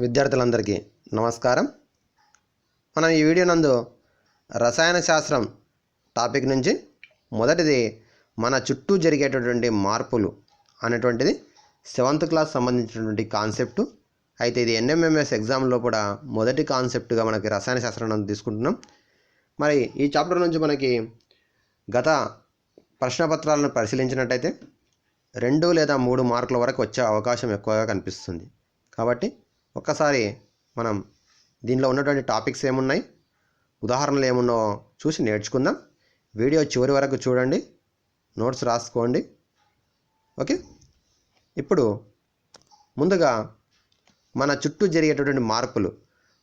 విద్యార్థులందరికీ నమస్కారం. మనం ఈ వీడియో నందు రసాయన శాస్త్రం టాపిక్ నుంచి మొదటిది మన చుట్టూ జరిగేటటువంటి మార్పులు అనేటువంటిది 7th క్లాస్ సంబంధించినటువంటి కాన్సెప్ట్. అయితే ఇది ఎన్ఎంఎంఎస్ ఎగ్జామ్లో కూడా మొదటి కాన్సెప్ట్గా మనకి రసాయన శాస్త్రం నందు తీసుకుంటున్నాం. మరి ఈ చాప్టర్ నుంచి మనకి గత ప్రశ్నపత్రాలను పరిశీలించినట్టయితే 2 లేదా 3 మార్కుల వరకు వచ్చే అవకాశం ఎక్కువగా కనిపిస్తుంది. కాబట్టి ఒక్కసారి మనం దీనిలో ఉన్నటువంటి టాపిక్స్ ఏమున్నాయి, ఉదాహరణలు ఏమున్నాయో చూసి నేర్చుకుందాం. వీడియో చివరి వరకు చూడండి, నోట్స్ రాసుకోండి. ఓకే, ఇప్పుడు ముందుగా మన చుట్టూ జరిగేటటువంటి మార్పులు.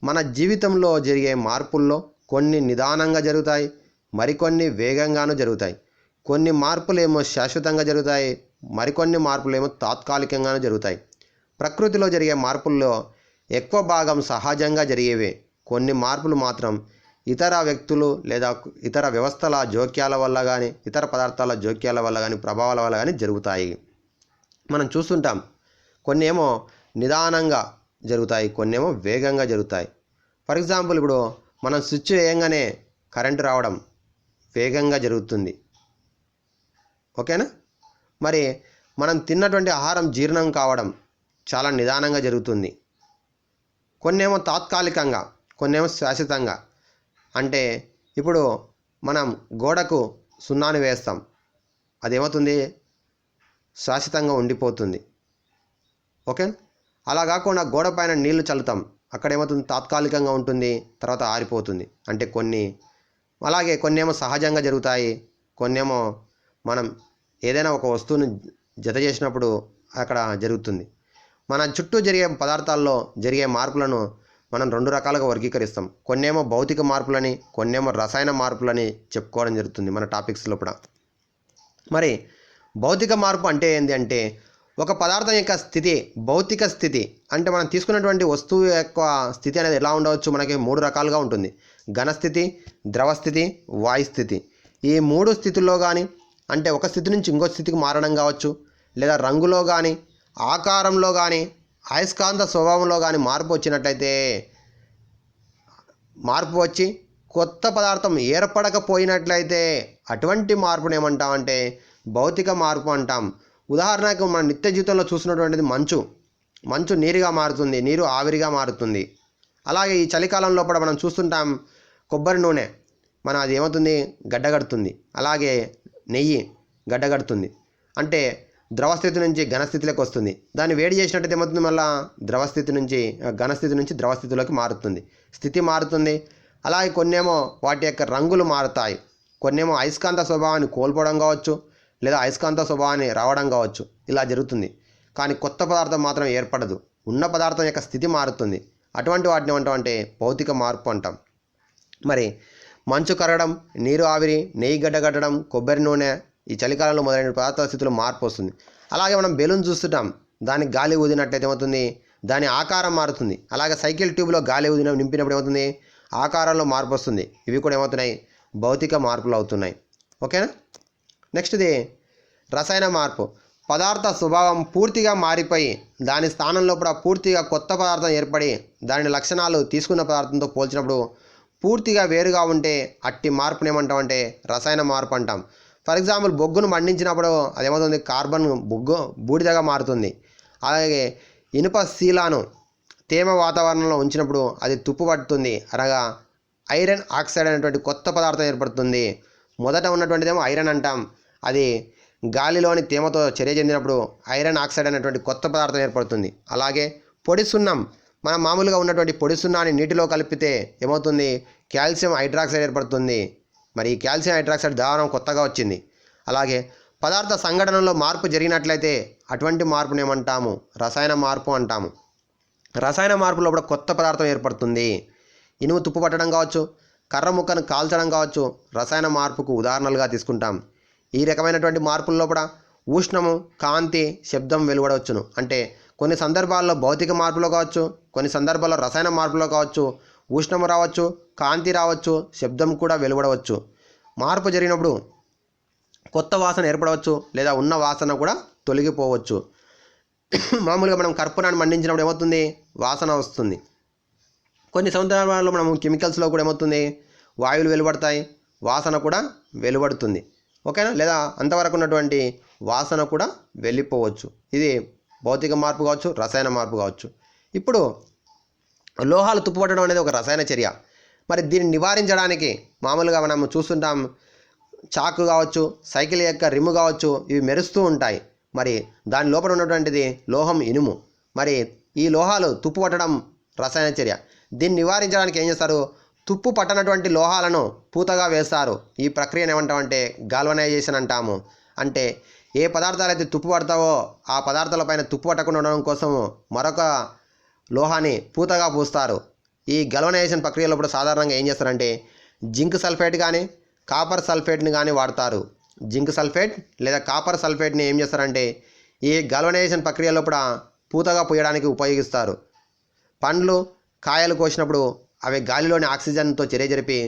మన జీవితంలో జరిగే మార్పుల్లో కొన్ని నిదానంగా జరుగుతాయి, మరికొన్ని వేగంగానూ జరుగుతాయి. కొన్ని మార్పులేమో శాశ్వతంగా జరుగుతాయి, మరికొన్ని మార్పులేమో తాత్కాలికంగానూ జరుగుతాయి. ప్రకృతిలో జరిగే మార్పుల్లో ఎక్కువ భాగం సహజంగా జరిగేవే. కొన్ని మార్పులు మాత్రం ఇతర వ్యక్తులు లేదా ఇతర వ్యవస్థల జోక్యాల వల్ల కానీ, ఇతర పదార్థాల జోక్యాల వల్ల కానీ, ప్రభావాల వల్ల కానీ జరుగుతాయి. మనం చూస్తుంటాం, కొన్ని ఏమో నిదానంగా జరుగుతాయి, కొన్ని ఏమో వేగంగా జరుగుతాయి. ఫర్ ఎగ్జాంపుల్, ఇప్పుడు మనం స్విచ్ వేయంగానే కరెంటు రావడం వేగంగా జరుగుతుంది. ఓకేనా? మరి మనం తిన్నటువంటి ఆహారం జీర్ణం కావడం చాలా నిదానంగా జరుగుతుంది. కొన్నేమో తాత్కాలికంగా, కొన్నేమో శాశ్వతంగా. అంటే ఇప్పుడు మనం గోడకు సున్నాను వేస్తాం, అదేమవుతుంది, శాశ్వతంగా ఉండిపోతుంది. ఓకే, అలా కాకుండా గోడ పైన నీళ్లు చల్లుతాం, అక్కడ ఏమవుతుంది, తాత్కాలికంగా ఉంటుంది, తర్వాత ఆరిపోతుంది. అంటే కొన్ని అలాగే కొన్నేమో సహజంగా జరుగుతాయి, కొన్నేమో మనం ఏదైనా ఒక వస్తువుని జత చేసినప్పుడు అక్కడ జరుగుతుంది. మన చుట్టూ జరిగే పదార్థాల్లో జరిగే మార్పులను మనం 2 రకాలుగా వర్గీకరిస్తాం. కొన్నేమో భౌతిక మార్పులని, కొన్నేమో రసాయన మార్పులని చెప్పుకోవడం జరుగుతుంది మన టాపిక్స్లో కూడా. మరి భౌతిక మార్పు అంటే ఏంటి అంటే, ఒక పదార్థం యొక్క స్థితి, భౌతిక స్థితి అంటే మనం తీసుకున్నటువంటి వస్తువు యొక్క స్థితి అనేది ఎలా ఉండవచ్చు, మనకి 3 రకాలుగా ఉంటుంది. ఘనస్థితి, ద్రవస్థితి, వాయుస్థితి. ఈ 3 స్థితుల్లో కానీ, అంటే ఒక స్థితి నుంచి ఇంకో స్థితికి మారడం కావచ్చు, లేదా రంగులో కానీ, ఆకారంలో కానీ, అయస్కాంత స్వభావంలో కానీ మార్పు వచ్చినట్లయితే, మార్పు వచ్చి కొత్త పదార్థం ఏర్పడకపోయినట్లయితే అటువంటి మార్పును ఏమంటామంటే భౌతిక మార్పు అంటాం. ఉదాహరణకు మన నిత్య జీవితంలో చూసినటువంటిది మంచు నీరుగా మారుతుంది, నీరు ఆవిరిగా మారుతుంది. అలాగే ఈ చలికాలంలో కూడా మనం చూస్తుంటాం, కొబ్బరి నూనె మన అది ఏమవుతుంది, గడ్డగడుతుంది. అలాగే నెయ్యి గడ్డగడుతుంది. అంటే ద్రవస్థితి నుంచి ఘనస్థితిలోకి వస్తుంది. దాన్ని వేడి చేసినట్టయితే ఏమవుతుంది, మళ్ళీ ద్రవస్థితి నుంచి ఘనస్థితి నుంచి ద్రవస్థితిలోకి మారుతుంది, స్థితి మారుతుంది. అలాగే కొన్నేమో వాటి యొక్క రంగులు మారుతాయి, కొన్నేమో అయస్కాంత స్వభావాన్ని కోల్పోవడం కావచ్చు, లేదా అయస్కాంత స్వభావాన్ని రావడం కావచ్చు. ఇలా జరుగుతుంది. కానీ కొత్త పదార్థం మాత్రం ఏర్పడదు, ఉన్న పదార్థం యొక్క స్థితి మారుతుంది. అటువంటి వాటిని ఏమంటామంటే భౌతిక మార్పు అంటాం. మరి మంచు కరగడం, నీరు ఆవిరి, నెయ్యి గడ్డగట్టడం, కొబ్బరి నూనె, ఈ చలికాలంలో మొదలైన పదార్థ స్థితిలో మార్పు వస్తుంది. అలాగే మనం బెలూన్ చూస్తుంటాం, దానికి గాలి ఊదినట్లయితే ఏమవుతుంది, దాని ఆకారం మారుతుంది. అలాగే సైకిల్ ట్యూబ్లో గాలి నింపినప్పుడు ఏమవుతుంది, ఆకారంలో మార్పు వస్తుంది. ఇవి కూడా ఏమవుతున్నాయి, భౌతిక మార్పులు అవుతున్నాయి. ఓకేనా? నెక్స్ట్ది రసాయన మార్పు. పదార్థ స్వభావం పూర్తిగా మారిపోయి దాని స్థానంలో కూడా పూర్తిగా కొత్త పదార్థం ఏర్పడి దాని లక్షణాలు తీసుకున్న పదార్థంతో పోల్చినప్పుడు పూర్తిగా వేరుగా ఉంటే అట్టి మార్పుని ఏమంటామంటే రసాయన మార్పు అంటాం. ఫర్ ఎగ్జాంపుల్, బొగ్గును మండించినప్పుడు అదేమవుతుంది, కార్బన్ బూడిదగా మారుతుంది. అలాగే ఇనుప శీలాను తేమ వాతావరణంలో ఉంచినప్పుడు అది తుప్పు పడుతుంది, అనగా ఐరన్ ఆక్సైడ్ అనేటువంటి కొత్త పదార్థం ఏర్పడుతుంది. మొదట ఉన్నటువంటిదేమో ఐరన్ అంటాం, అది గాలిలోని తేమతో చర్య చెందినప్పుడు ఐరన్ ఆక్సైడ్ అనేటువంటి కొత్త పదార్థం ఏర్పడుతుంది. అలాగే పొడి సున్నం, మనం మామూలుగా ఉన్నటువంటి పొడి సున్నాన్ని నీటిలో కలిపితే ఏమవుతుంది, కాల్షియం హైడ్రాక్సైడ్ ఏర్పడుతుంది. మరి ఈ కాల్షియం హైడ్రాక్సైడ్ దానం కొత్తగా వచ్చింది. అలాగే పదార్థ సంఘటనలో మార్పు జరిగినట్లయితే అటువంటి మార్పును ఏమంటాము, రసాయన మార్పు అంటాము. రసాయన మార్పులో కూడా కొత్త పదార్థం ఏర్పడుతుంది. ఇనుము తుప్పు పట్టడం కావచ్చు, కర్ర ముక్కను కాల్చడం కావచ్చు, రసాయన మార్పుకు ఉదాహరణలుగా తీసుకుంటాం. ఈ రకమైనటువంటి మార్పుల్లో కూడా ఉష్ణము, కాంతి, శబ్దం వెలువడవచ్చును. అంటే కొన్ని సందర్భాల్లో భౌతిక మార్పులో కావచ్చు, కొన్ని సందర్భాల్లో రసాయన మార్పులో కావచ్చు, ఉష్ణము రావచ్చు, కాంతి రావచ్చు, శబ్దం కూడా వెలువడవచ్చు. మార్పు జరిగినప్పుడు కొత్త వాసన ఏర్పడవచ్చు, లేదా ఉన్న వాసన కూడా తొలగిపోవచ్చు. మామూలుగా మనం కర్పూరాన్ని మండించినప్పుడు ఏమవుతుంది, వాసన వస్తుంది. కొన్ని సందర్భాల్లో మనం కెమికల్స్లో కూడా ఏమవుతుంది, వాయువులు వెలువడతాయి, వాసన కూడా వెలువడుతుంది. ఓకేనా, లేదా అంతవరకు ఉన్నటువంటి వాసన కూడా వెళ్ళిపోవచ్చు. ఇది భౌతిక మార్పు కావచ్చు, రసాయన మార్పు కావచ్చు. ఇప్పుడు లోహాలు తుప్పుపట్టడం అనేది ఒక రసాయన చర్య. మరి దీన్ని నివారించడానికి మామూలుగా మనం చూస్తుంటాం, చాకు కావచ్చు, సైకిల్ యొక్క రిమ్ కావచ్చు, ఇవి మెరుస్తూ ఉంటాయి. మరి దాని లోపల ఉన్నటువంటిది లోహం, ఇనుము. మరి ఈ లోహాలు తుప్పు పట్టడం రసాయన చర్య. దీన్ని నివారించడానికి ఏం చేస్తారు, తుప్పు పట్టనటువంటి లోహాలను పూతగా వేస్తారు. ఈ ప్రక్రియను ఏమంటామంటే గాల్వనైజేషన్ అంటాము. అంటే ఏ పదార్థాలు అయితే తుప్పు పడతావో ఆ పదార్థాలపైన తుప్పు పట్టకుండా ఉండడం కోసం మరొక లోహాన్ని పూతగా పూస్తారు. ఈ గల్వనైజేషన్ ప్రక్రియలో కూడా సాధారణంగా ఏం చేస్తారంటే జింక్ సల్ఫేట్ కానీ కాపర్ సల్ఫేట్ని కానీ వాడతారు. జింక్ సల్ఫేట్ లేదా కాపర్ సల్ఫేట్ని ఏం చేస్తారంటే ఈ గల్వనైజేషన్ ప్రక్రియలో కూడా పూతగా పూయడానికి ఉపయోగిస్తారు. పండ్లు, కాయలు కోసినప్పుడు అవి గాలిలోని ఆక్సిజన్తో చర్య జరిపి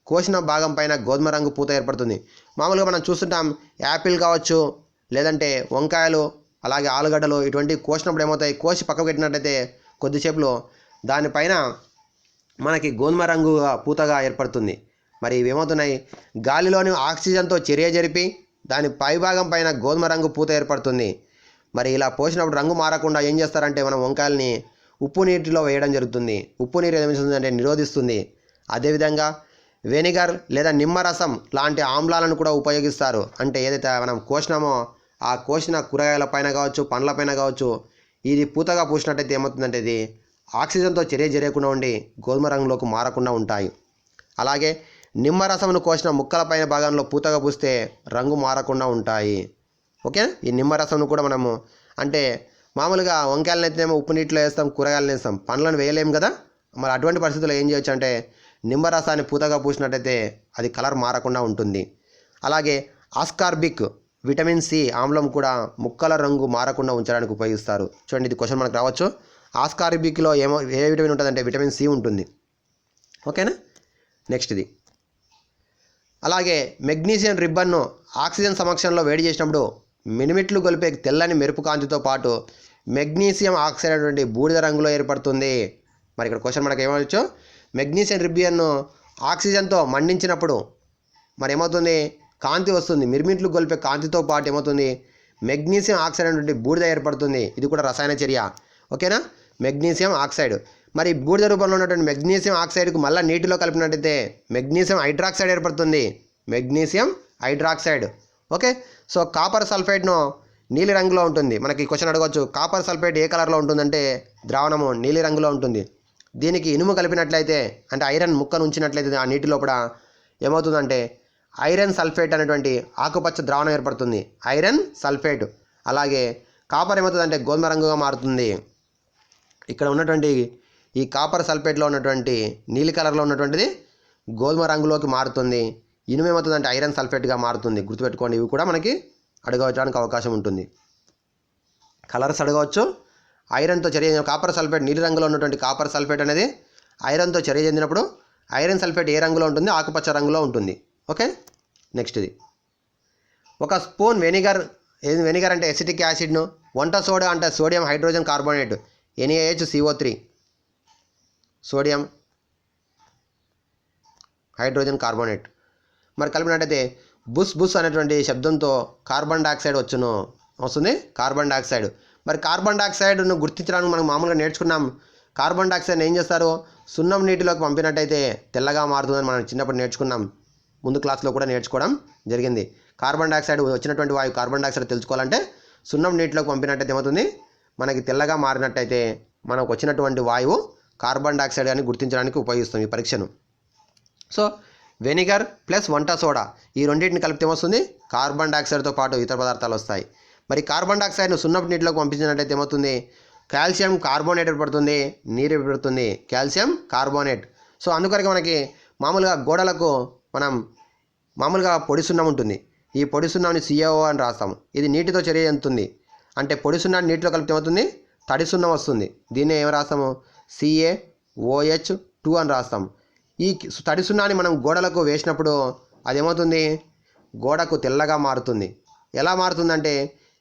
కోసిన భాగం పైన గోధుమ రంగు పూత ఏర్పడుతుంది. మామూలుగా మనం చూస్తుంటాం, యాపిల్ కావచ్చు, లేదంటే వంకాయలు, అలాగే ఆలుగడ్డలు, ఇటువంటి కోసినప్పుడు ఏమవుతాయి, కోసి పక్కకు పెట్టినట్లయితే కొద్దిసేపులో దానిపైన మనకి గోధుమ రంగుగా పూతగా ఏర్పడుతుంది. మరి ఇవేమవుతున్నాయి, గాలిలోని ఆక్సిజన్తో చర్య జరిపి దాని పైభాగం పైన గోధుమ రంగు పూత ఏర్పడుతుంది. మరి ఇలా పోసినప్పుడు రంగు మారకుండా ఏం చేస్తారంటే మనం వంకాయల్ని ఉప్పు నీటిలో వేయడం జరుగుతుంది. ఉప్పు నీరు ఏమిస్తుందంటే నిరోధిస్తుంది. అదేవిధంగా వెనిగర్ లేదా నిమ్మరసం లాంటి ఆమ్లాలను కూడా ఉపయోగిస్తారు. అంటే ఏదైతే మనం కోసినామో ఆ కోసిన కూరగాయల పైన కావచ్చు, పండ్లపైన కావచ్చు, ఇది పూతగా పూసినట్టయితే ఏమవుతుందంటే ఇది ఆక్సిజన్తో చర్య జరగకుండా ఉండి గోధుమ రంగులోకి మారకుండా ఉంటాయి. అలాగే నిమ్మరసమును కోసిన ముక్కల పైన భాగంలో పూతగా పూస్తే రంగు మారకుండా ఉంటాయి. ఓకే, ఈ నిమ్మరసమును కూడా మనము అంటే మామూలుగా వంకాయలను అయితేనేమో ఉప్పు నీటిలో వేస్తాం, కూరగాయలను వేస్తాం, పండ్లను వేయలేము కదా. మరి అటువంటి పరిస్థితుల్లో ఏం చేయొచ్చు అంటే నిమ్మరసాన్ని పూతగా పూసినట్టయితే అది కలర్ మారకుండా ఉంటుంది. అలాగే ఆస్కార్బిక్ విటమిన్ సి ఆమ్లం కూడా ముక్కల రంగు మారకుండా ఉంచడానికి ఉపయోగిస్తారు. చూడండి, ఇది క్వశ్చన్ మనకు రావచ్చు. ఆస్కార్బిక్లో ఏ విటమిన్ ఉంటుందంటే విటమిన్ సి ఉంటుంది. ఓకేనా, నెక్స్ట్ ఇది. అలాగే మెగ్నీషియం రిబ్బన్ను ఆక్సిజన్ సమక్షంలో వేడి చేసినప్పుడు మినిమిట్లు గొలిపే తెల్లని మెరుపు కాంతితో పాటు మెగ్నీషియం ఆక్సైడ్ అనేటువంటి బూడిద రంగులో ఏర్పడుతుంది. మరి ఇక్కడ క్వశ్చన్ మనకు ఏమవచ్చు, మెగ్నీషియం రిబ్బన్ను ఆక్సిజన్తో మండించినప్పుడు మరి ఏమవుతుంది, కాంతి వస్తుంది. మినిమిట్లు గొలిపే కాంతితో పాటు ఏమవుతుంది, మెగ్నీషియం ఆక్సైడ్ అనేటువంటి బూడిద ఏర్పడుతుంది. ఇది కూడా రసాయన చర్య. ఓకేనా, మెగ్నీషియం ఆక్సైడ్. మరి బూడిద రూపంలో ఉన్నటువంటి మెగ్నీషియం ఆక్సైడ్కు మళ్ళీ నీటిలో కలిపినట్టయితే మెగ్నీషియం హైడ్రాక్సైడ్ ఏర్పడుతుంది. Magnesium hydroxide. Okay, so copper సల్ఫేట్ను నీలి రంగులో ఉంటుంది. మనకి క్వశ్చన్ అడగవచ్చు, కాపర్ సల్ఫేట్ ఏ కలర్లో ఉంటుందంటే ద్రావణము నీలి రంగులో ఉంటుంది. దీనికి ఇనుము కలిపినట్లయితే అంటే ఐరన్ ముక్కను ఉంచినట్లయితే ఆ నీటి లోపల ఏమవుతుందంటే ఐరన్ సల్ఫేట్ అనేటువంటి ఆకుపచ్చ ద్రావణం ఏర్పడుతుంది. Iron sulphate. అలాగే కాపర్ ఏమవుతుందంటే గోధుమ రంగుగా మారుతుంది. ఇక్కడ ఉన్నటువంటి ఈ కాపర్ సల్ఫేట్లో ఉన్నటువంటి నీలి కలర్లో ఉన్నటువంటిది గోధుమ రంగులోకి మారుతుంది. ఇనుము ఏమవుతుందంటే ఐరన్ సల్ఫేట్గా మారుతుంది. గుర్తుపెట్టుకోండి, ఇవి కూడా మనకి అడగవడానికి అవకాశం ఉంటుంది. కలర్స్ అడగవచ్చు. ఐరన్తో చర్య కాపర్ సల్ఫేట్ నీలి రంగులో ఉన్నటువంటి కాపర్ సల్ఫేట్ అనేది ఐరన్తో చర్య చెందినప్పుడు ఐరన్ సల్ఫేట్ ఏ రంగులో ఉంటుంది, ఆకుపచ్చ రంగులో ఉంటుంది. ఓకే, నెక్స్ట్ ఇది. ఒక స్పూన్ వెనిగర్ అంటే ఎసిటిక్ యాసిడ్ను, వంట సోడా అంటే sodium hydrogen carbonate NaHCO3 sodium hydrogen carbonate మరి కలిపినట్టయితే బుస్ బుస్ అనేటువంటి శబ్దంతో కార్బన్ డైఆక్సైడ్ వస్తుంది. Carbon dioxide. మరి కార్బన్ డైఆక్సైడ్ను గుర్తించడానికి మనం మామూలుగా నేర్చుకున్నాం. కార్బన్ డైఆక్సైడ్ని ఏం చేస్తారు, సున్నం నీటిలోకి పంపినట్టయితే తెల్లగా మారుతుందని మనం చిన్నప్పుడు నేర్చుకున్నాం. ముందు క్లాస్లో కూడా నేర్చుకోవడం జరిగింది. కార్బన్ డైఆక్సైడ్ వచ్చినటువంటి వాయువు కార్బన్ డైఆక్సైడ్ తెలుసుకోవాలంటే సున్నం నీటిలోకి పంపినట్టయితే ఏమవుతుంది, మనకి తెల్లగా మారినట్టయితే మనకు వచ్చినటువంటి వాయువు కార్బన్ డైఆక్సైడ్ అని గుర్తించడానికి ఉపయోగిస్తాం ఈ పరీక్షను. సో వెనిగర్ ప్లస్ వంట సోడా ఈ రెండింటిని కలిపితే ఏమొస్తుంది, కార్బన్ డైఆక్సైడ్తో పాటు ఇతర పదార్థాలు వస్తాయి. మరి కార్బన్ డైఆక్సైడ్ను సున్నపు నీటిలోకి పంపించినట్టయితే ఏమవుతుంది, కాల్షియం కార్బోనేట్ ఏర్పడుతుంది, నీరు ఏర్పడుతుంది, కాల్షియం కార్బోనేట్. సో అందుకొరకు మనకి మామూలుగా గోడలకు మనం మామూలుగా పొడి సున్నం ఉంటుంది. ఈ పొడి సున్నాన్ని CaO అని రాస్తాము. ఇది నీటితో చర్య చెందుతుంది. అంటే పొడి సున్నాన్ని నీటిలో కలిపితే ఏమవుతుంది, తడి సున్నం వస్తుంది. దీన్ని ఏమి రాస్తాము, CaOH2 అని రాస్తాము. ఈ తడి సున్నాన్ని మనం గోడలకు వేసినప్పుడు అదేమవుతుంది, గోడకు తెల్లగా మారుతుంది. ఎలా మారుతుందంటే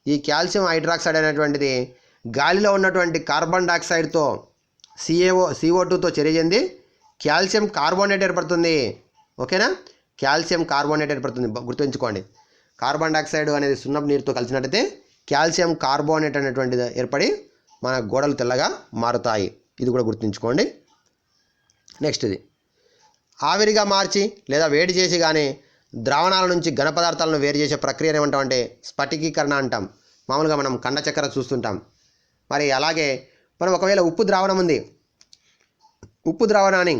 ఈ కాల్షియం హైడ్రాక్సైడ్ అనేటువంటిది గాలిలో ఉన్నటువంటి కార్బన్ డయాక్సైడ్తో CO2తో చర్య చెంది కాల్షియం కార్బోనేట్ ఏర్పడుతుంది. ఓకేనా, కాల్షియం కార్బోనేట్ ఏర్పడుతుంది. గుర్తుంచుకోండి, కార్బన్ డయాక్సైడ్ అనేది సున్నపు నీరుతో కలిసినట్టయితే కాల్షియం కార్బోనేట్ అనేటువంటిది ఏర్పడి మన గోడలు తెల్లగా మారుతాయి. ఇది కూడా గుర్తుంచుకోండి. నెక్స్ట్ ఇది ఆవిరిగా మార్చి లేదా వేడి చేసి కానీ ద్రావణాల నుంచి ఘన పదార్థాలను వేరు చేసే ప్రక్రియను ఏమంటామంటే స్ఫటికీకరణ అంటాం. మామూలుగా మనం కండ చక్కెర చూస్తుంటాం. మరి అలాగే మనం ఒకవేళ ఉప్పు ద్రావణం ఉంది, ఉప్పు ద్రావణాన్ని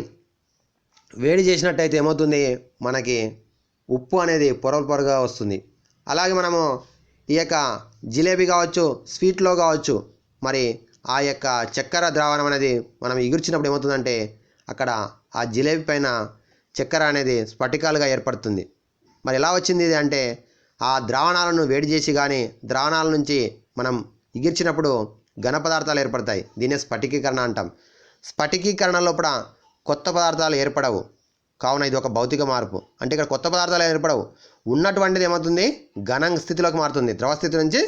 వేడి చేసినట్టయితే ఏమవుతుంది, మనకి ఉప్పు అనేది పొరగా వస్తుంది. అలాగే మనము ఈ యొక్క జిలేబీ కావచ్చు, స్వీట్లో కావచ్చు, మరి ఆ యొక్క చక్కెర ద్రావణం అనేది మనం ఎగుర్చినప్పుడు ఏమవుతుందంటే అక్కడ ఆ జిలేబీ పైన చక్కెర అనేది స్ఫటికాలుగా ఏర్పడుతుంది. మరి ఎలా వచ్చింది ఇది అంటే ఆ ద్రావణాలను వేడి చేసి కానీ ద్రావణాల నుంచి మనం ఎగిర్చినప్పుడు ఘన పదార్థాలు ఏర్పడతాయి. దీన్నే స్ఫటికీకరణ అంటాం. స్ఫటికీకరణ లోపల కొత్త పదార్థాలు ఏర్పడవు. కావున ఇది ఒక భౌతిక మార్పు. అంటే ఇక్కడ కొత్త పదార్థాలు ఏర్పడవు, ఉన్నటువంటిది ఏమవుతుంది, ఘన స్థితిలోకి మారుతుంది, ద్రవ స్థితి నుంచి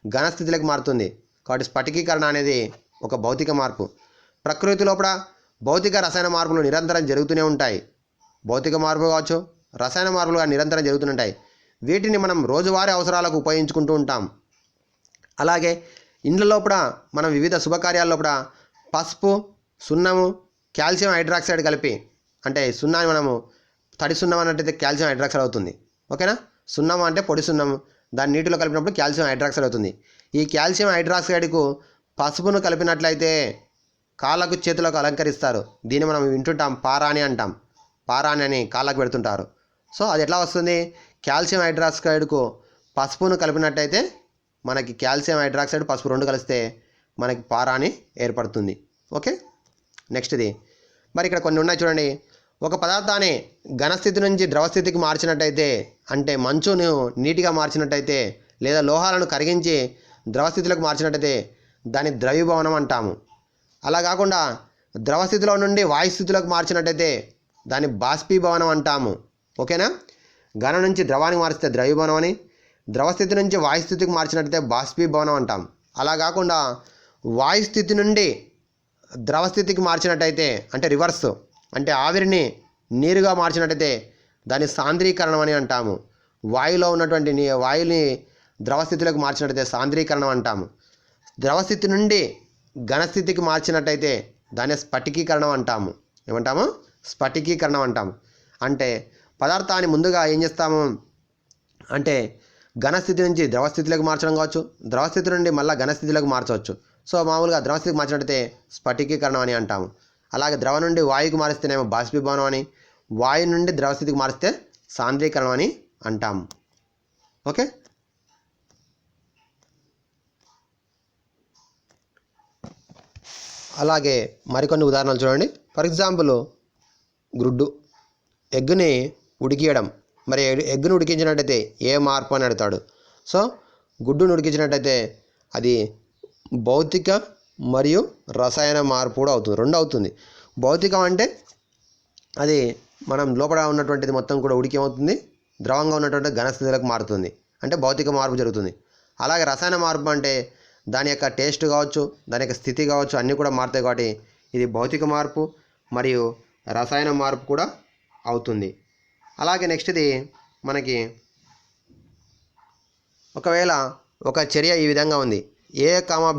ఘన స్థితిలోకి మారుతుంది. కాబట్టి స్ఫటికీకరణ అనేది ఒక భౌతిక మార్పు. ప్రకృతి లోపల భౌతిక రసాయన మార్పులు నిరంతరం జరుగుతూనే ఉంటాయి. భౌతిక మార్పు కావచ్చు, రసాయన మార్పులుగా నిరంతరం జరుగుతుంటాయి. వీటిని మనం రోజువారీ అవసరాలకు ఉపయోగించుకుంటూ ఉంటాం. అలాగే ఇండ్ల లోపల మనం వివిధ శుభకార్యాల లోపల పసుపు, సున్నము, కాల్షియం హైడ్రాక్సైడ్ కలిపి, అంటే సున్నాన్ని మనము తడి సున్నం అన్నట్టయితే కాల్షియం హైడ్రాక్సైడ్ అవుతుంది. ఓకేనా, సున్నం అంటే పొడి సున్నం, దాన్ని నీటిలో కలిపినప్పుడు కాల్షియం హైడ్రాక్సైడ్ అవుతుంది. ఈ కాల్షియం హైడ్రాక్సైడ్కు పసుపును కలిపినట్లయితే కాళ్ళకు చేతులకు అలంకరిస్తారు. దీన్ని మనం వింటుంటాం, పారాని అంటాం. పారాని అని కాళ్ళకు పెడుతుంటారు. సో అది ఎట్లా వస్తుంది, కాల్షియం హైడ్రాక్సైడ్కు పసుపును కలిపినట్టయితే మనకి కాల్షియం హైడ్రాక్సైడ్ పసుపు రెండు కలిస్తే మనకి పారాని ఏర్పడుతుంది. ఓకే, నెక్స్ట్ ఇది మరి ఇక్కడ కొన్ని ఉన్నాయి చూడండి. ఒక పదార్థాన్ని ఘనస్థితి నుంచి ద్రవస్థితికి మార్చినట్టయితే, అంటే మంచును నీటిగా మార్చినట్టయితే లేదా లోహాలను కరిగించి ద్రవస్థితిలోకి మార్చినట్టయితే దాన్ని ద్రవీభవనం అంటాము. అలా కాకుండా ద్రవస్థితిలో నుండి వాయుస్థితిలోకి మార్చినట్టయితే దాన్ని బాష్పీభవనం అంటాము. ఓకేనా, ఘన నుంచి ద్రవానికి మారిస్తే ద్రవీభవనం అని, ద్రవస్థితి నుంచి వాయుస్థితికి మార్చినట్టయితే బాష్పీభవనం అంటాం. అలా కాకుండా వాయుస్థితి నుండి ద్రవస్థితికి మార్చినట్టయితే, అంటే రివర్స్, అంటే ఆవిరిని నీరుగా మార్చినట్టయితే దాన్ని సాంద్రీకరణం అని అంటాము. వాయులో ఉన్నటువంటి వాయుని ద్రవస్థితిలోకి మార్చినట్టయితే సాంద్రీకరణం అంటాము. ద్రవస్థితి నుండి ఘనస్థితికి మార్చినట్టయితే దాన్ని స్ఫటికీకరణం అంటాము. ఏమంటాము, స్ఫటికీకరణం అంటాము. అంటే పదార్థాన్ని ముందుగా ఏం చేస్తాము అంటే ఘనస్థితి నుంచి ద్రవస్థితిలోకి మార్చడం కావచ్చు, ద్రవస్థితి నుండి మళ్ళీ ఘనస్థితిలోకి మార్చవచ్చు. సో మామూలుగా ద్రవస్థితికి మార్చినట్టయితే స్ఫటికీకరణం అని అంటాము. అలాగే ద్రవ నుండి వాయువుకి మారిస్తేనేమో బాష్పీభవనం అని, వాయు నుండి ద్రవస్థితికి మారిస్తే సాంద్రీకరణం అని అంటాము. ఓకే, అలాగే మరికొన్ని ఉదాహరణలు చూడండి. ఫర్ ఎగ్జాంపుల్ గుడ్డు, ఎగ్గుని ఉడికియడం. మరి ఎగ్గును ఉడికించినట్టయితే ఏ మార్పు అని అడుగుతాడు. సో గుడ్డును ఉడికించినట్టయితే అది భౌతిక మరియు రసాయన మార్పు కూడా అవుతుంది, రెండు అవుతుంది. భౌతికం అంటే అది మనం లోపల ఉన్నటువంటిది మొత్తం కూడా ఉడికి ఏమవుతుంది, ద్రవంగా ఉన్నటువంటి ఘనస్థితిలోకి మారుతుంది, అంటే భౌతిక మార్పు జరుగుతుంది. అలాగే రసాయన మార్పు అంటే దాని యొక్క టేస్ట్ కావచ్చు, దాని యొక్క స్థితి కావచ్చు, అన్నీ కూడా మారుతాయి. కాబట్టి ఇది భౌతిక మార్పు మరియు రసాయన మార్పు కూడా అవుతుంది. అలాగే నెక్స్ట్ ఇది మనకి ఒకవేళ ఒక చర్య ఈ విధంగా ఉంది, A,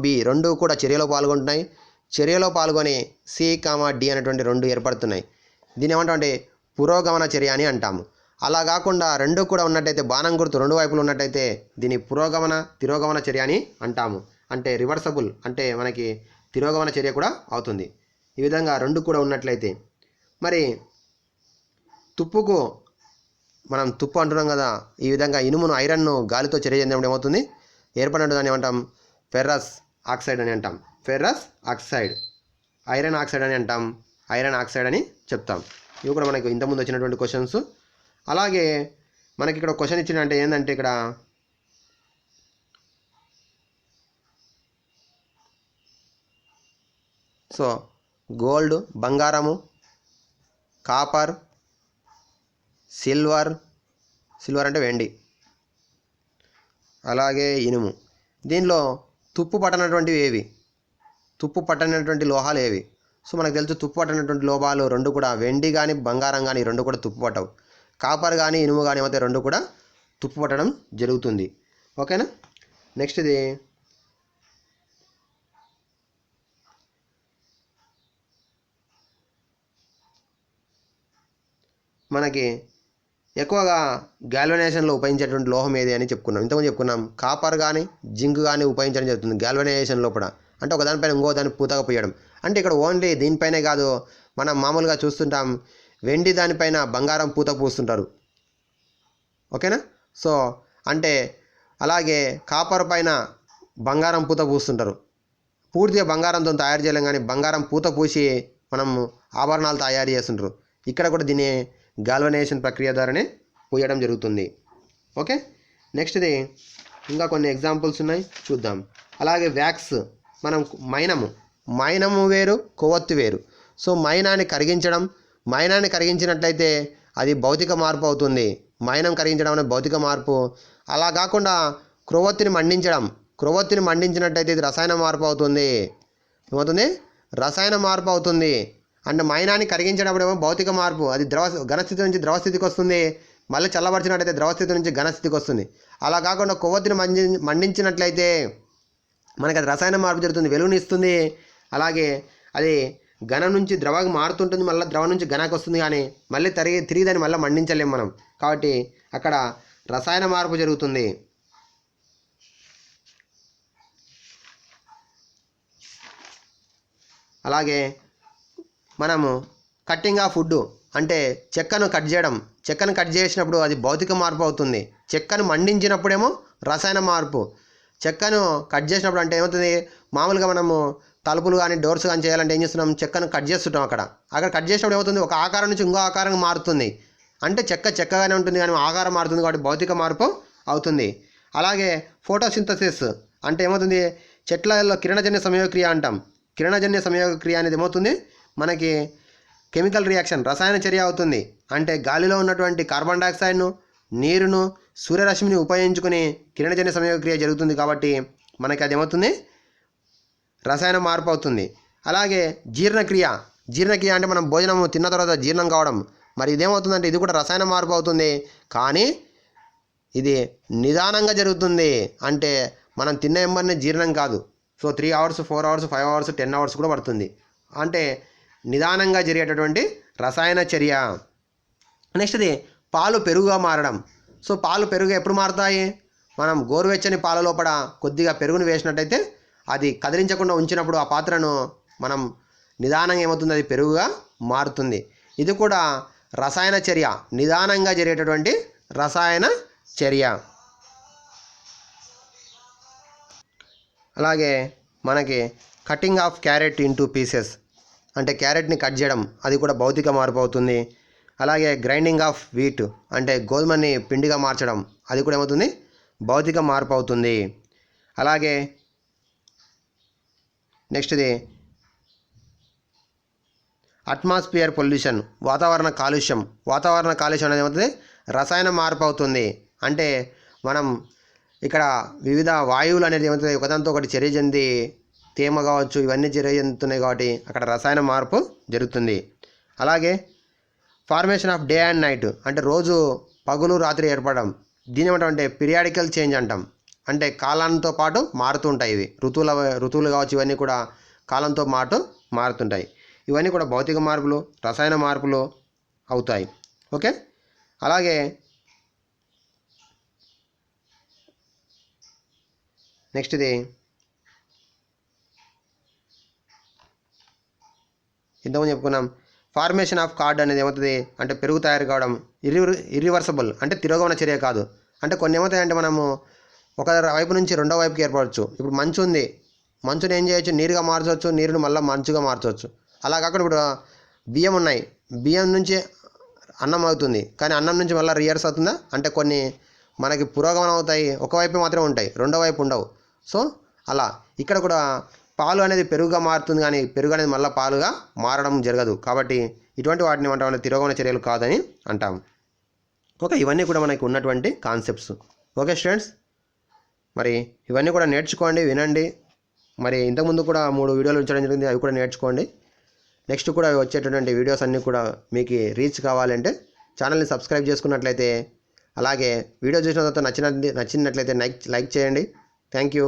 B రెండు కూడా చర్యలో పాల్గొంటున్నాయి. చర్యలో పాల్గొని C, D అనేటువంటి రెండు ఏర్పడుతున్నాయి. దీన్ని ఏమంటామంటే పురోగమన చర్య అని అంటాము. అలా కాకుండా రెండు కూడా ఉన్నట్టయితే, బాణం గుర్తు రెండు వైపులు ఉన్నట్టయితే దీన్ని తిరోగమన చర్య అని అంటాము. అంటే రివర్సబుల్, అంటే మనకి తిరోగమన చర్య కూడా అవుతుంది. ఈ విధంగా రెండు కూడా ఉన్నట్లయితే, మరి తుప్పుకు మనం తుప్పు అంటున్నాం కదా, ఈ విధంగా ఇనుమును ఐరన్ను గాలితో చర్య చెందినప్పుడు ఏమవుతుంది, ఏర్పడినట్టు దాన్ని ఏమంటాం, ఫెర్రస్ ఆక్సైడ్ అని అంటాం. ఫెర్రస్ ఆక్సైడ్, ఐరన్ ఆక్సైడ్ అని అంటాం, ఐరన్ ఆక్సైడ్ అని చెప్తాం. ఇవి కూడా మనకు ఇంతకుముందు వచ్చినటువంటి క్వశ్చన్స్. అలాగే మనకి ఇక్కడ క్వశ్చన్ ఇచ్చిన అంటే ఏంటంటే ఇక్కడ సో గోల్డ్ బంగారము, కాపర్, సిల్వర్ అంటే వెండి, అలాగే ఇనుము. దీనిలో తుప్పు పట్టనటువంటివి ఏవి? తుప్పు పట్టనటువంటి లోహాలు ఏవి? సో మనకు తెలుసు తుప్పు పట్టనటువంటి లోహాలు రెండు కూడా వెండి కానీ బంగారం కానీ రెండు కూడా తుప్పు పట్టవు. కాపర్ కానీ ఇనుము కానీ ఏమైతే రెండు కూడా తుప్పు పట్టడం జరుగుతుంది. ఓకేనా. నెక్స్ట్ ఇది మనకి ఎక్కువగా గాల్వనైజేషన్లో ఉపయోగించేటువంటి లోహం ఏది అని చెప్పుకున్నాం. ఇంతకుముందు చెప్పుకున్నాం కాపర్ కానీ జింక్ కానీ ఉపయోగించడం జరుగుతుంది గాల్వనైజేషన్ లోపల. అంటే ఒక దానిపైన ఇంకో దాన్ని పూతగా పోయడం. అంటే ఇక్కడ ఓన్లీ దీనిపైనే కాదు, మనం మామూలుగా చూస్తుంటాం వెండి దానిపైన బంగారం పూత పూస్తుంటారు. ఓకేనా. సో అంటే అలాగే కాపర్ పైన బంగారం పూత పూస్తుంటారు. పూర్తిగా బంగారంతో తయారు చేయలేం కానీ బంగారం పూత పూసి మనం ఆభరణాలు తయారు చేస్తుంటారు. ఇక్కడ కూడా దీన్ని గాల్వనైజేషన్ ప్రక్రియ ద్వారానే పోయడం జరుగుతుంది. ఓకే. నెక్స్ట్ది ఇంకా కొన్ని ఎగ్జాంపుల్స్ ఉన్నాయి, చూద్దాం. అలాగే వ్యాక్స్, మనం మైనము వేరు, కొవ్వొత్తి వేరు. సో మైనాన్ని కరిగించినట్లయితే అది భౌతిక మార్పు అవుతుంది. మైనం కరిగించడం అనేది భౌతిక మార్పు. అలా కాకుండా క్రొవ్వొత్తిని మండించినట్లయితే ఇది రసాయన మార్పు అవుతుంది. ఏమవుతుంది? రసాయన మార్పు అవుతుంది. అంటే మైనాన్ని కరిగించినప్పుడు ఏమో భౌతిక మార్పు, అది ఘనస్థితి నుంచి ద్రవస్థితికి వస్తుంది. మళ్ళీ చల్లబరిచినట్టయితే ద్రవస్థితి నుంచి ఘనస్థితికి వస్తుంది. అలా కాకుండా కొవ్వొత్తిని మండించినట్లయితే మనకి అది రసాయన మార్పు జరుగుతుంది, వెలుగుని ఇస్తుంది. అలాగే అది ఘనం నుంచి ద్రవకి మారుతుంటుంది, మళ్ళీ ద్రవం నుంచి ఘనకు వస్తుంది. కానీ మళ్ళీ తిరిగి దాన్ని మళ్ళీ మండించలేము మనం. కాబట్టి అక్కడ రసాయన మార్పు జరుగుతుంది. అలాగే మనము కట్టింగ్ ఆఫ్ వుడ్ అంటే చెక్కను కట్ చేసినప్పుడు అది భౌతిక మార్పు అవుతుంది. చెక్కను మండించినప్పుడేమో రసాయన మార్పు. చెక్కను కట్ చేసినప్పుడు అంటే ఏమవుతుంది? మామూలుగా మనము తలుపులు కానీ డోర్స్ కానీ చేయాలంటే ఏం చేస్తున్నాం? చెక్కను కట్ చేస్తుంటాం. అక్కడ కట్ చేసినప్పుడు ఏమవుతుంది? ఒక ఆకారం నుంచి ఇంకో ఆకారం మారుతుంది. అంటే చెక్కగానే ఉంటుంది కానీ ఆకారం మారుతుంది, కాబట్టి భౌతిక మార్పు అవుతుంది. అలాగే ఫోటోసింథసిస్ అంటే ఏమవుతుంది? చెట్లలో కిరణజన్య సంయోగక్రియ అంటాం. కిరణజన్య సంయోగక్రియ అనేది ఏమవుతుంది? మనకి కెమికల్ రియాక్షన్, రసాయన చర్య అవుతుంది. అంటే గాలిలో ఉన్నటువంటి కార్బన్ డైఆక్సైడ్ను, నీరును, సూర్యరశ్మిని ఉపయోగించుకుని కిరణజన్య సంయోగక్రియ జరుగుతుంది. కాబట్టి మనకి అది ఏమవుతుంది? రసాయన మార్పు అవుతుంది. అలాగే జీర్ణక్రియ అంటే మనం భోజనం తిన్న తర్వాత జీర్ణం కావడం. మరి ఇదేమవుతుందంటే ఇది కూడా రసాయన మార్పు అవుతుంది. కానీ ఇది నిదానంగా జరుగుతుంది. అంటే మనం తిన్న ఎంబర్ని జీర్ణం కాదు. So 3 hours, 4 hours, 5 hours, 10 hours కూడా పడుతుంది. అంటే నిదానంగా జరిగేటటువంటి రసాయన చర్య. నెక్స్ట్ది పాలు పెరుగుగా మారడం. సో పాలు పెరుగు ఎప్పుడు మారుతాయి? మనం గోరువెచ్చని పాల లోపల కొద్దిగా పెరుగును వేసినట్టయితే అది కదిలించకుండా ఉంచినప్పుడు ఆ పాత్రను మనం నిదానంగా ఏమవుతుంది? అది పెరుగుగా మారుతుంది. ఇది కూడా రసాయన చర్య, నిదానంగా జరిగేటటువంటి రసాయన చర్య. అలాగే మనకి cutting of carrot into pieces అంటే క్యారెట్ని కట్ చేయడం, అది కూడా భౌతిక మార్పు అవుతుంది. అలాగే గ్రైండింగ్ ఆఫ్ వీట్ అంటే గోధుమని పిండిగా మార్చడం, అది కూడా ఏమవుతుంది? భౌతిక మార్పు అవుతుంది. అలాగే నెక్స్ట్ది అట్మాస్ఫియర్ పొల్యూషన్, వాతావరణ కాలుష్యం అనేది ఏమవుతుంది? రసాయన మార్పు అవుతుంది. అంటే మనం ఇక్కడ వివిధ వాయువులు అనేది ఏమవుతుంది? ఒకదాంతో ఒకటి చర్య చెంది తేమ కావచ్చు, ఇవన్నీ చర్య చెందుతున్నాయి కాబట్టి అక్కడ రసాయన మార్పు జరుగుతుంది. అలాగే formation of day and night అంటే రోజు పగులు రాత్రి ఏర్పడడం, దీని ఏమంటామంటే పీరియాడికల్ చేంజ్ అంటాం. అంటే కాలంతో పాటు మారుతూ ఉంటాయి. ఇవి ఋతువులు కావచ్చు, ఇవన్నీ కూడా కాలంతో పాటు మారుతుంటాయి. ఇవన్నీ కూడా భౌతిక మార్పులు, రసాయన మార్పులు అవుతాయి. ఓకే. అలాగే నెక్స్ట్ది ఇంతకుముందు చెప్పుకున్నాం. ఫార్మేషన్ ఆఫ్ కార్డ్ అనేది ఏమవుతుంది అంటే పెరుగు తయారు కావడం. ఇర్రివర్సబుల్ అంటే తిరోగమన చర్య కాదు. అంటే కొన్ని ఏమవుతాయంటే మనము ఒక వైపు నుంచి రెండో వైపుకి ఏర్పడవచ్చు. ఇప్పుడు మంచు ఉంది, మంచుని ఏం చేయొచ్చు? నీరుగా మార్చవచ్చు, నీరుని మళ్ళీ మంచుగా మార్చవచ్చు. అలా కాకుండా ఇప్పుడు బియ్యం ఉన్నాయి, బియ్యం నుంచి అన్నం అవుతుంది, కానీ అన్నం నుంచి మళ్ళీ రివర్స్ అవుతుందా? అంటే కొన్ని మనకి పురోగమనం అవుతాయి, ఒకవైపు మాత్రమే ఉంటాయి, రెండో వైపు ఉండవు. సో అలా ఇక్కడ కూడా పాలు అనేది పెరుగుగా మారుతుంది, కానీ పెరుగు అనేది మళ్ళీ పాలుగా మారడం జరగదు. కాబట్టి ఇటువంటి వాటిని ఏమంటామంటే తిరోగమన చర్యలు కాదని అంటాం. ఓకే. ఇవన్నీ కూడా మనకి ఉన్నటువంటి కాన్సెప్ట్స్. ఓకే స్టూడెంట్స్, మరి ఇవన్నీ కూడా నేర్చుకోండి, వినండి, మరి ఇంతకుముందు కూడా 3 వీడియోలు ఉంచడం జరిగింది, అవి కూడా నేర్చుకోండి. నెక్స్ట్ కూడా వచ్చేటటువంటి వీడియోస్ అన్నీ కూడా మీకు రీచ్ కావాలంటే ఛానల్ని సబ్స్క్రైబ్ చేసుకున్నట్లయితే, అలాగే వీడియో చూసిన తర్వాత నచ్చినట్లయితే లైక్ చేయండి. Thank you.